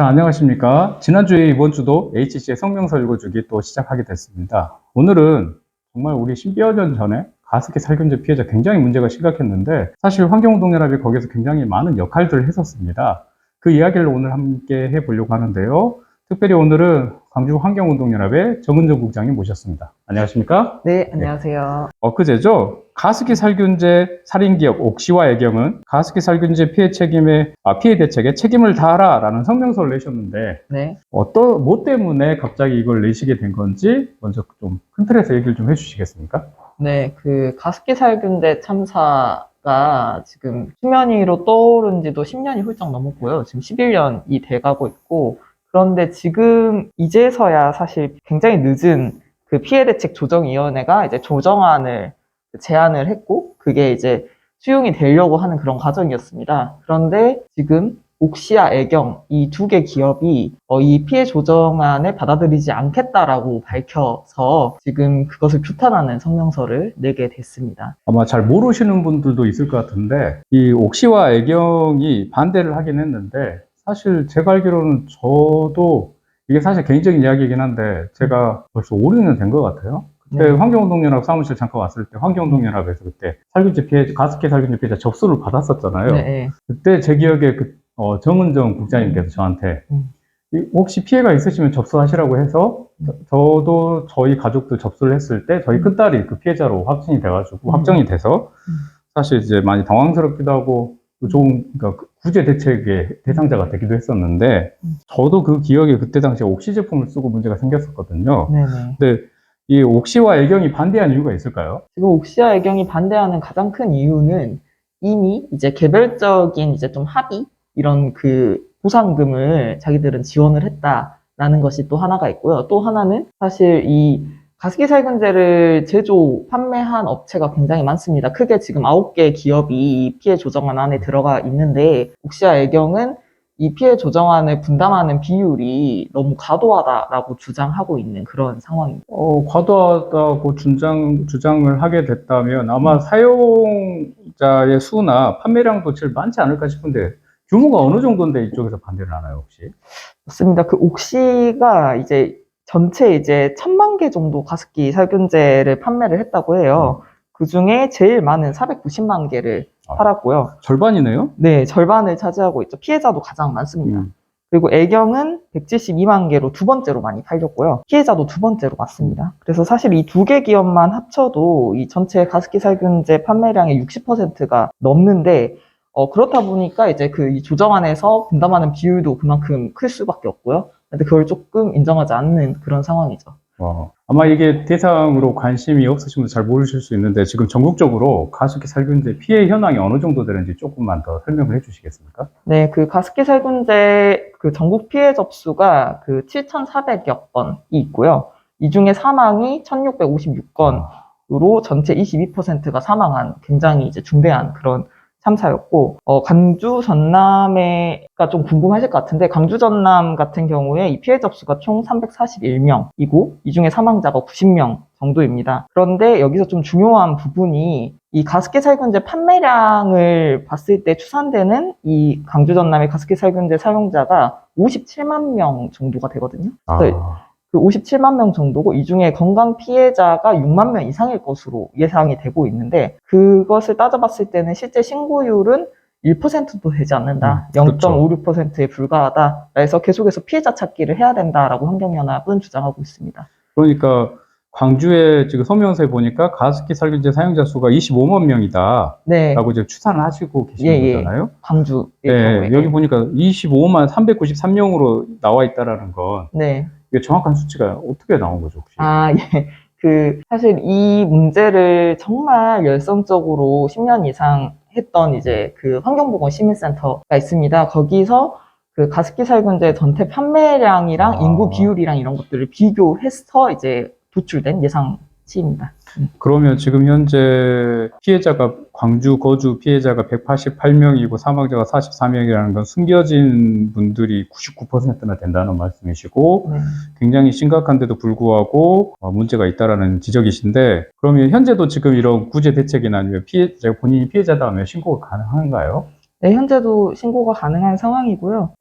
자, 안녕하십니까. 지난주에 이번 주도 HC의 성명서 읽어주기 또 시작하게 됐습니다. 오늘은 정말 우리 10여 년 전에 가습기 살균제 피해자 굉장히 문제가 심각했는데 사실 환경운동연합이 거기서 굉장히 많은 역할들을 했었습니다. 그 이야기를 오늘 함께 해보려고 하는데요. 특별히 오늘은 광주 환경운동연합의 정은정 국장님 모셨습니다. 안녕하십니까? 네, 안녕하세요. 엊그제죠. 가습기 살균제 살인기업 옥시와 애경은 가습기 살균제 피해 대책에 책임을 다하라라는 성명서를 내셨는데 네. 뭐 때문에 갑자기 이걸 내시게 된 건지 먼저 좀 큰 틀에서 얘기를 좀 해주시겠습니까? 네, 그 가습기 살균제 참사가 지금 수면 위로 떠오른 지도 10년이 훌쩍 넘었고요. 지금 11년이 돼가고 있고, 그런데 지금 이제서야 사실 굉장히 늦은 그 피해대책 조정위원회가 이제 조정안을 제안을 했고, 그게 이제 수용이 되려고 하는 그런 과정이었습니다. 그런데 지금 옥시와 애경 이 두 개 기업이 이 피해 조정안을 받아들이지 않겠다라고 밝혀서 지금 그것을 규탄하는 성명서를 내게 됐습니다. 아마 잘 모르시는 분들도 있을 것 같은데 이 옥시와 애경이 반대를 하긴 했는데 사실 제가 알기로는 저도 이게 사실 개인적인 이야기이긴 한데 제가 벌써 5, 6년 된 것 같아요. 그때 환경운동연합 사무실 잠깐 왔을 때 환경운동연합에서 그때 가습기 살균제 피해자 접수를 받았었잖아요. 네. 그때 제 기억에 정은정 국장님께서 저한테 혹시 피해가 있으시면 접수하시라고 해서 저도 저희 가족들 접수를 했을 때 저희 큰딸이 그 피해자로 확정이 돼서 사실 이제 많이 당황스럽기도 하고 그러니까 구제 대책의 대상자가 되기도 했었는데 저도 그 기억에 그때 당시에 옥시 제품을 쓰고 문제가 생겼었거든요. 네네. 근데 이 옥시와 애경이 반대한 이유가 있을까요? 지금 옥시와 애경이 반대하는 가장 큰 이유는 이미 이제 개별적인 이제 좀 합의 이런 그 보상금을 자기들은 지원을 했다라는 것이 또 하나가 있고요. 또 하나는 사실 이 가습기 살균제를 제조, 판매한 업체가 굉장히 많습니다. 크게 지금 9개 기업이 이 피해 조정안 안에 들어가 있는데 옥시와 애경은 이 피해 조정안을 분담하는 비율이 너무 과도하다라고 주장하고 있는 그런 상황입니다. 과도하다고 주장을 하게 됐다면 아마 사용자의 수나 판매량도 제일 많지 않을까 싶은데 규모가 어느 정도인데 이쪽에서 반대를 하나요, 혹시? 맞습니다. 그 옥시가 이제 전체 이제 1000만 개 정도 가습기 살균제를 판매를 했다고 해요. 그 중에 제일 많은 490만 개를 팔았고요. 절반이네요? 네, 절반을 차지하고 있죠. 피해자도 가장 많습니다. 그리고 애경은 172만 개로 두 번째로 많이 팔렸고요. 피해자도 두 번째로 많습니다. 그래서 사실 이 두 개 기업만 합쳐도 이 전체 가습기 살균제 판매량의 60%가 넘는데 그렇다 보니까 이제 이 조정안에서 분담하는 비율도 그만큼 클 수밖에 없고요. 근데 그걸 조금 인정하지 않는 그런 상황이죠. 아마 이게 대상으로 관심이 없으신 분 잘 모르실 수 있는데 지금 전국적으로 가습기 살균제 피해 현황이 어느 정도 되는지 조금만 더 설명을 해 주시겠습니까? 네, 그 가습기 살균제 그 전국 피해 접수가 그 7,400여 건이 있고요. 이 중에 사망이 1,656건으로 전체 22%가 사망한 굉장히 이제 중대한 그런 참사였고, 광주 전남에가 좀 궁금하실 것 같은데, 광주 전남 같은 경우에 이 피해 접수가 총 341명이고, 이 중에 사망자가 90명 정도입니다. 그런데 여기서 좀 중요한 부분이 이 가습기 살균제 판매량을 봤을 때 추산되는 이 광주 전남의 가습기 살균제 사용자가 57만 명 정도가 되거든요. 그 57만 명 정도고 이 중에 건강 피해자가 6만 명 이상일 것으로 예상이 되고 있는데 그것을 따져봤을 때는 실제 신고율은 1%도 되지 않는다. 0.56%에 불과하다. 그래서 계속해서 피해자 찾기를 해야 된다라고 환경연합은 주장하고 있습니다. 그러니까 광주에 지금 성명서에 보니까 가습기 살균제 사용자 수가 25만 명이다. 네. 라고 지금 추산을 하시고 계시는 거잖아요. 광주의 경우에. 여기 보니까 25만 393명으로 나와 있다라는 건 네. 이게 정확한 수치가 어떻게 나온 거죠, 혹시? 예. 사실 이 문제를 정말 열성적으로 10년 이상 했던 이제 그 환경보건 시민센터가 있습니다. 거기서 그 가습기 살균제 전체 판매량이랑 인구 비율이랑 이런 것들을 비교해서 이제 도출된 예상치입니다. 그러면 지금 현재 광주 거주 피해자가 188명이고 사망자가 44명이라는 건 숨겨진 분들이 99%나 된다는 말씀이시고 굉장히 심각한데도 불구하고 문제가 있다라는 지적이신데 그러면 현재도 지금 이런 구제 대책이나 아니면 본인이 피해자다 하면 신고가 가능한가요? 네, 현재도 신고가 가능한 상황이고요.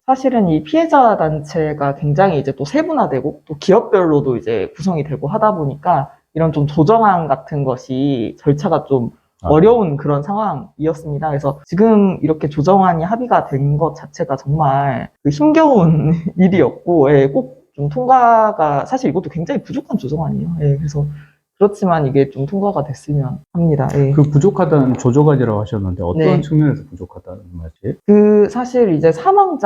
사실은 이 피해자 단체가 굉장히 이제 또 세분화되고 또 기업별로도 이제 구성이 되고 하다 보니까 이런 좀 조정안 같은 것이 절차가 좀 어려운 그런 상황이었습니다. 그래서 지금 이렇게 조정안이 합의가 된 것 자체가 정말 그 힘겨운 일이었고, 예, 꼭 좀 통과가, 사실 이것도 굉장히 부족한 조정안이에요. 예, 그래서 그렇지만 이게 좀 통과가 됐으면 합니다. 예. 그 부족하다는 조조가지라고 하셨는데 어떤 네. 측면에서 부족하다는 말이에요? 그 사실 이제 사망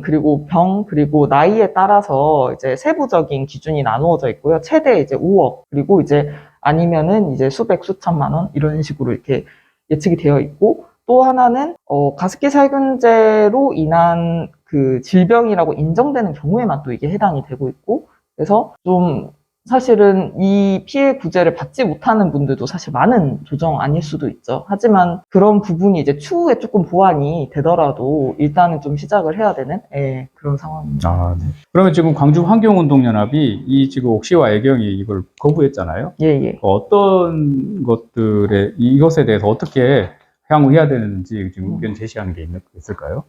그리고 병 그리고 나이에 따라서 이제 세부적인 기준이 나누어져 있고요. 최대 이제 5억 그리고 이제 아니면은 이제 수백 수천만 원 이런 식으로 이렇게 예측이 되어 있고 또 하나는 가습기 살균제로 인한 그 질병이라고 인정되는 경우에만 또 이게 해당이 되고 있고 그래서 좀 사실은 이 피해 구제를 받지 못하는 분들도 사실 많은 조정 아닐 수도 있죠. 하지만 그런 부분이 이제 추후에 조금 보완이 되더라도 일단은 좀 시작을 해야 되는 그런 상황입니다. 아, 네. 그러면 지금 광주 환경운동연합이 이 지금 옥시와 애경이 이걸 거부했잖아요. 예. 어떤 것들에 이것에 대해서 어떻게 향후 해야 되는지 지금 의견 제시하는 게 있을까요?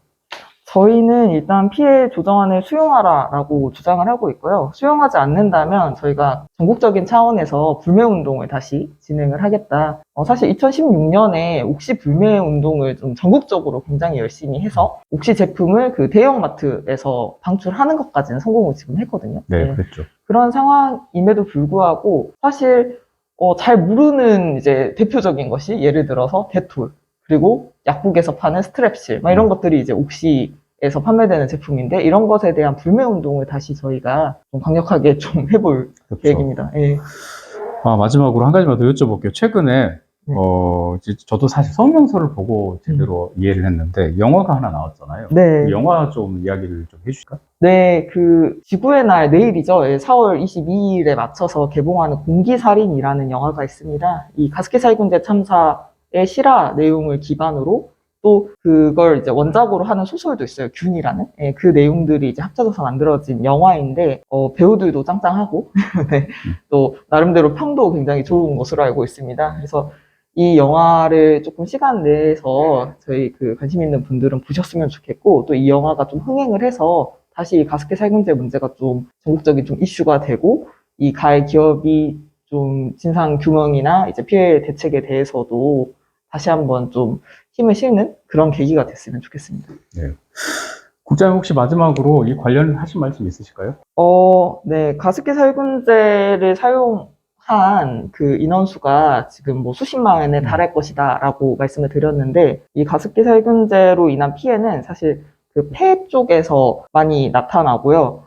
저희는 일단 피해 조정안을 수용하라라고 주장을 하고 있고요. 수용하지 않는다면 저희가 전국적인 차원에서 불매운동을 다시 진행을 하겠다. 사실 2016년에 옥시 불매운동을 좀 전국적으로 굉장히 열심히 해서 옥시 제품을 그 대형마트에서 방출하는 것까지는 성공을 지금 했거든요. 네, 그랬죠. 그런 상황임에도 불구하고 사실 잘 모르는 이제 대표적인 것이 예를 들어서 데톨 그리고 약국에서 파는 스트랩실 이런 것들이 이제 옥시에서 판매되는 제품인데 이런 것에 대한 불매 운동을 다시 저희가 좀 강력하게 좀 해볼 그렇죠. 계획입니다. 예. 마지막으로 한 가지만 더 여쭤볼게요. 최근에 네. 이제 저도 사실 성명서를 보고 제대로 이해를 했는데 영화가 하나 나왔잖아요. 네. 그 영화 좀 이야기를 좀 해주실까요? 네, 그 지구의 날 내일이죠. 4월 22일에 맞춰서 개봉하는 공기살인이라는 영화가 있습니다. 이 가습기 살균제 참사의 실화 내용을 기반으로 또 그걸 이제 원작으로 하는 소설도 있어요. 균이라는. 그 내용들이 이제 합쳐져서 만들어진 영화인데 배우들도 짱짱하고 네, 또 나름대로 평도 굉장히 좋은 것으로 알고 있습니다. 그래서 이 영화를 조금 시간 내서 저희 그 관심 있는 분들은 보셨으면 좋겠고 또 이 영화가 좀 흥행을 해서 다시 가습기 살균제 문제가 좀 전국적인 좀 이슈가 되고 이 가해 기업이 좀 진상 규명이나 이제 피해 대책에 대해서도 다시 한번 좀 힘을 실는 그런 계기가 됐으면 좋겠습니다. 네. 국장님 혹시 마지막으로 이 관련하신 말씀 있으실까요? 네. 가습기 살균제를 사용한 그 인원수가 지금 뭐 수십만에 달할 것이다라고 말씀을 드렸는데 이 가습기 살균제로 인한 피해는 사실 그 폐 쪽에서 많이 나타나고요.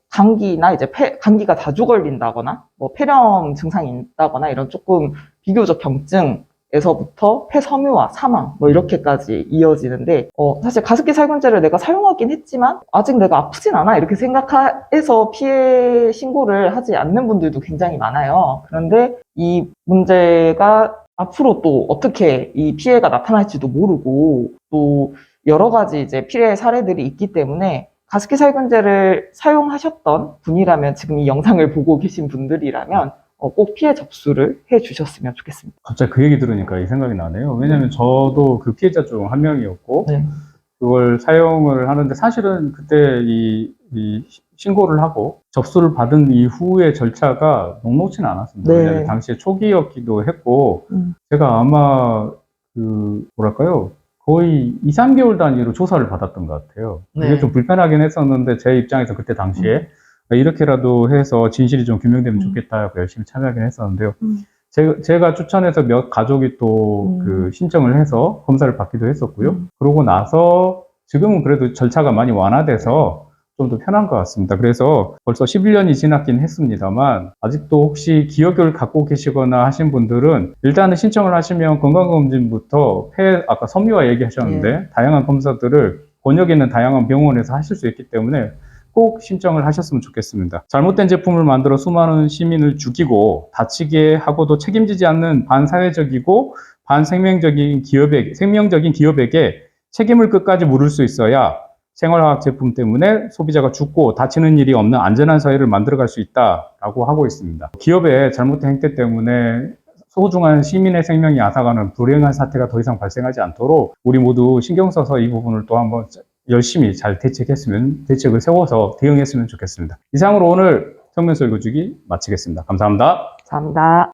감기나 이제 감기가 자주 걸린다거나 뭐 폐렴 증상이 있다거나 이런 조금 비교적 병증에서부터 폐섬유화, 사망 뭐 이렇게까지 이어지는데 사실 가습기 살균제를 내가 사용하긴 했지만 아직 내가 아프진 않아 이렇게 생각해서 피해 신고를 하지 않는 분들도 굉장히 많아요. 그런데 이 문제가 앞으로 또 어떻게 이 피해가 나타날지도 모르고 또 여러 가지 이제 피해 사례들이 있기 때문에 가습기 살균제를 사용하셨던 분이라면 지금 이 영상을 보고 계신 분들이라면 꼭 피해 접수를 해 주셨으면 좋겠습니다. 갑자기 그 얘기 들으니까 이 생각이 나네요. 왜냐면 저도 그 피해자 중 한 명이었고 네. 그걸 사용을 하는데 사실은 그때 이 신고를 하고 접수를 받은 이후의 절차가 녹록지는 않았습니다. 네. 왜냐하면 당시에 초기였기도 했고 제가 아마 그 뭐랄까요 거의 2, 3개월 단위로 조사를 받았던 것 같아요. 그게 네. 좀 불편하긴 했었는데 제 입장에서 그때 당시에 이렇게라도 해서 진실이 좀 규명되면 좋겠다 하고 열심히 참여하긴 했었는데요. 제가 추천해서 몇 가족이 또 그 신청을 해서 검사를 받기도 했었고요. 그러고 나서 지금은 그래도 절차가 많이 완화돼서 좀 더 편한 것 같습니다. 그래서 벌써 11년이 지났긴 했습니다만 아직도 혹시 기억을 갖고 계시거나 하신 분들은 일단은 신청을 하시면 건강검진부터 아까 섬유화 얘기하셨는데 다양한 검사들을 권역 있는 다양한 병원에서 하실 수 있기 때문에 꼭 신청을 하셨으면 좋겠습니다. 잘못된 제품을 만들어 수많은 시민을 죽이고 다치게 하고도 책임지지 않는 반사회적이고 반생명적인 기업에게 책임을 끝까지 물을 수 있어야 생활화학 제품 때문에 소비자가 죽고 다치는 일이 없는 안전한 사회를 만들어갈 수 있다라고 하고 있습니다. 기업의 잘못된 행태 때문에 소중한 시민의 생명이 앗아가는 불행한 사태가 더 이상 발생하지 않도록 우리 모두 신경 써서 이 부분을 또 한번 열심히 잘 대책을 세워서 대응했으면 좋겠습니다. 이상으로 오늘 평면 설교주기 마치겠습니다. 감사합니다. 감사합니다.